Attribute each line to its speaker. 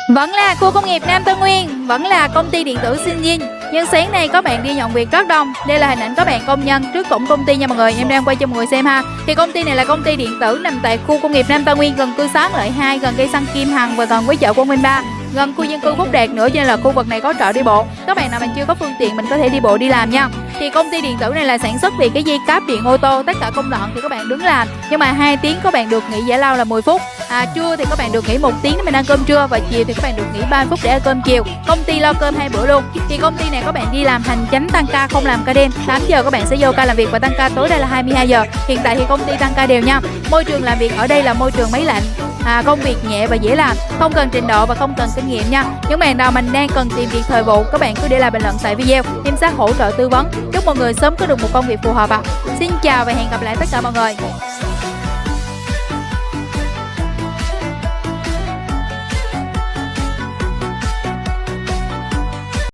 Speaker 1: Vẫn là khu công nghiệp Nam Tân Nguyên, vẫn là công ty điện tử Shinjin. Nhưng sáng nay có bạn đi nhận việc rất đông. Đây là hình ảnh các bạn công nhân trước cổng công ty nha mọi người. Em đang quay cho mọi người xem ha. Thì công ty này là công ty điện tử nằm tại khu công nghiệp Nam Tân Nguyên, gần cư xá Lợi 2, gần cây xăng Kim Hằng và gần với chợ Quang Minh 3, gần khu dân cư Phúc Đạt nữa, cho nên là khu vực này có chợ đi bộ. Các bạn nào mình chưa có phương tiện mình có thể đi bộ đi làm nha. Thì công ty điện tử này là sản xuất về cái dây cáp điện ô tô, tất cả công đoạn thì các bạn đứng làm, nhưng mà 2 tiếng các bạn được nghỉ giải lao là 10 phút. Trưa thì các bạn được nghỉ 1 tiếng để mình ăn cơm trưa, và chiều thì các bạn được nghỉ 30 phút để ăn cơm chiều. Công ty lo cơm 2 bữa luôn. Thì công ty này các bạn đi làm hành chánh tăng ca, không làm ca đêm. 8 giờ các bạn sẽ vô ca làm việc và tăng ca tối đa là 22 giờ. Hiện tại thì công ty tăng ca đều nha. Môi trường làm việc ở đây là môi trường máy lạnh. Công việc nhẹ và dễ làm, không cần trình độ và không cần kinh nghiệm nha. Những bạn nào mình đang cần tìm việc thời vụ, các bạn cứ để lại bình luận tại video, em sẽ hỗ trợ tư vấn. Chúc mọi người sớm có được một công việc phù hợp ạ. Xin chào và hẹn gặp lại tất cả mọi người.